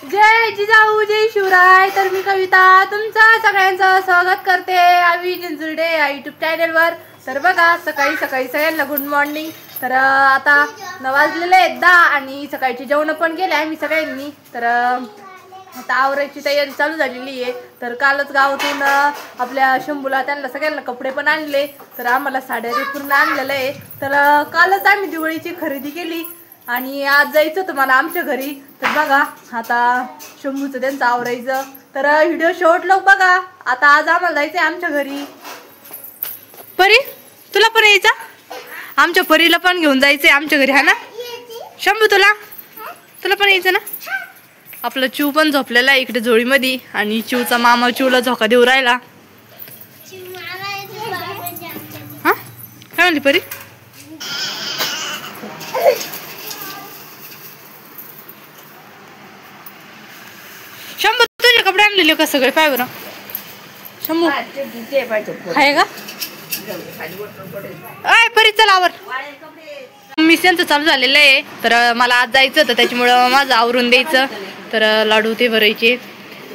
जय जिजाऊ जय शिवराय। तर मी कविता तुमचं सगळ्यांचं स्वागत करते आम्ही जिंजुर्डे या यूट्यूब चॅनलवर। तर बघा सकाळी सगळ्यांना गुड मॉर्निंग। तर आता 9 वाजलेले आहेत 10 आणि सकाळची जेवण पण केले आम्ही सगळ्यांनी। तर आता आवरायची तयारी चालू झालेली आहे। तर कालच गावातून आपल्या शंभूला त्यांना सगळ्यांना कपडे पण आणले। तर आम्हाला साड्या पूर्ण आणलेलं आहे। तर कालच आम्ही दिवाळीची खरेदी केली आणि आज जायचं होतं मला आमच्या घरी। तर बघा आता शंभूचं त्यांचं आवरायचं। तर व्हिडिओ शॉर्ट लोक बघा। आता आज आम्हाला जायचंय आमच्या घरी। परी तुला पण यायचा? आमच्या परीला पण घेऊन जायचंय आमच्या घरी, हा ना शंभू? तुला पण यायचं ना? आपलं चिव पण झोपलेला आहे इकडे झोळीमध्ये आणि चिवचा मामा चिवला झोका देऊ राहिला। हा काय म्हणली परी? शंभू तुझे कपडे आणलेले का सगळे? पाय बरं शंभू आहे का? अय परी चल आवर। मिशनचं चालू झालेलं आहे। तर मला आज जायचं होतं त्याच्यामुळं माझं आवरून द्यायचं। तर लाडू ते भरायचे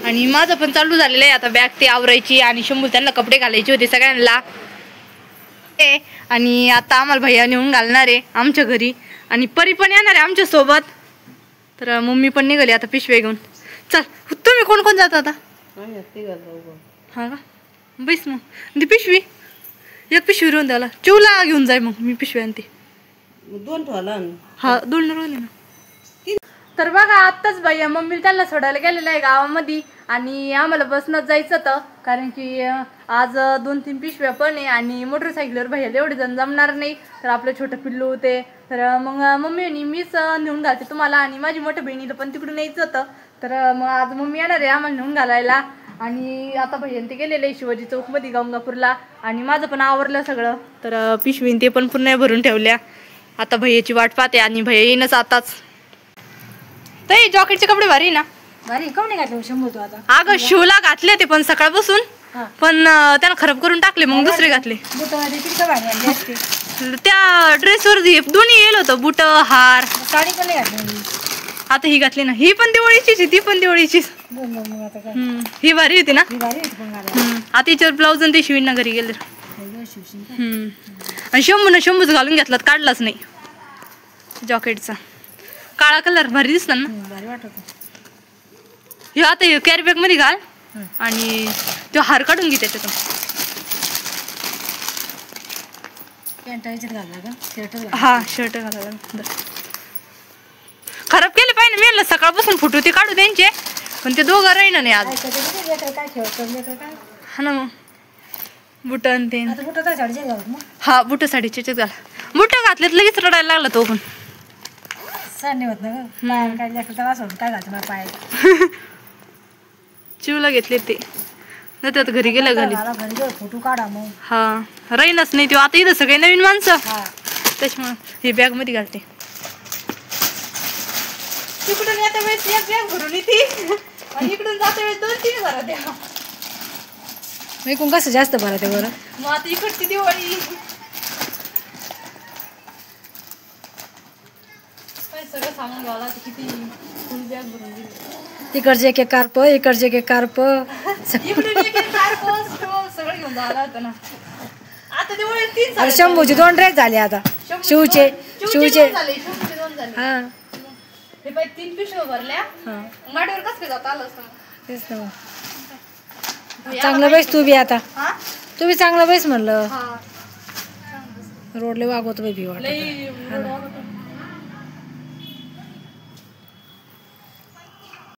आणि माझं पण चालू झालेलं आहे आता बॅग ते आवरायची आणि शंभू त्यांना कपडे घालायचे होते सगळ्यांना। आणि आता आम्हाला भैया नेऊन घालणार आहे आमच्या घरी आणि परी पण येणार आहे आमच्या सोबत। तर मम्मी पण निघाली आता पिशव्या घेऊन। चल तुम्ही कोण कोण जाता आता? हा का बैस मग ती पिशवी एक पिशवी रोवून द्याला चिवला घेऊन जाय मग मी पिशवी आणते। 2 ठेवला हा 2 रोवले ना। तर बघा आत्ताच भैया मम्मी त्यांना सोडायला गेलेलं आहे गावामध्ये आणि आम्हाला बसनंच जायचं होतं कारण की आज 2-3 पिशव्या पण आहे आणि मोटरसायकलवर भैयाला एवढे जण जमणार नाही। तर आपलं छोटं पिल्लू होते तर मग मम्मी मीच नेऊन घालते तुम्हाला आणि माझी मोठ्या बहिणीला पण तिकडून यायचं होतं। तर मग आज मम्मी येणार आहे आम्हाला नेऊन घालायला आणि आता भैयान ते गेलेले आहे शिवाजी चौकमध्ये गंगापूरला आणि माझं पण आवरलं सगळं। तर पिशवीन ते पण पुन्हा भरून ठेवल्या। आता भैयाची वाट पाहते आणि भैया येईनच आताच। ताई जॉकेटचे कपडे भारी ना? भारी कोण नाही घातलं शंभू तू आता? अगं शिवला घातले ते पण सकाळपासून पण त्यानं खराब करून टाकले मग दुसरे घातले। त्या ड्रेसवर दोन्ही येल होतं बुट हार। साडी पण नाही घातली आता ही घातली ना ही पण दिवाळीचीच ती पण दिवाळीचीच। ही भारी होती ना? आता हिच्यावर ब्लाऊज आणि ते शिवींना घरी गेले। आणि शंभूच घालून घेतला काढलाच नाही जॉकेटचा काळा कलर भारी दिसला ना? भारी वाटत हे आता कॅरी बॅग मध्ये घाल आणि तो हार काढून घे त्याच्यातून। हा शर्ट घालायला खराब केले पाहिजे मी म्हणलं सकाळपासून फुटू ते काढू त्यांचे पण ते दोघं राहीना नाही आज। हा ना मग बुट आणि ते हा बुट साडीचे घाल। बुट घातलेत लगेच रडायला लागला तो पण चिवला घेतले ते ना त्यात घरी गेलं घाली फोटो काढा मग। हा राहीनच नाही तो आता इथं सगळे नवीन माणसं त्याच्यामुळं हे बॅग मध्ये घालते। तिकडून येत्या वेळेस एक बॅग भरून येते आणि इकडून जात्या वेळेस 2-3 भरा द्या। एकूण कसं जास्त भरा ते बरं मग आता इकडची दिवाळी सगळं सामान घाला किती फुल बॅग भरून दिली। तिकडचे एक कार्प इकडचे एक कार्प इकडून एक कार्प सगळं घेऊन जायला होतं ना। आता दिवाळी 3 झाले। शंभूचे 2 ड्रेस झाले आता शिवचे हा हे पाय 3 पिशव्या भरल्या गाडीवर कसं काय जात आलं असतं? तेच ना चांगलं बैस तू बी आता तू बी चांगलं बैस म्हणलं रोडले वागवतो बाई भी वाटत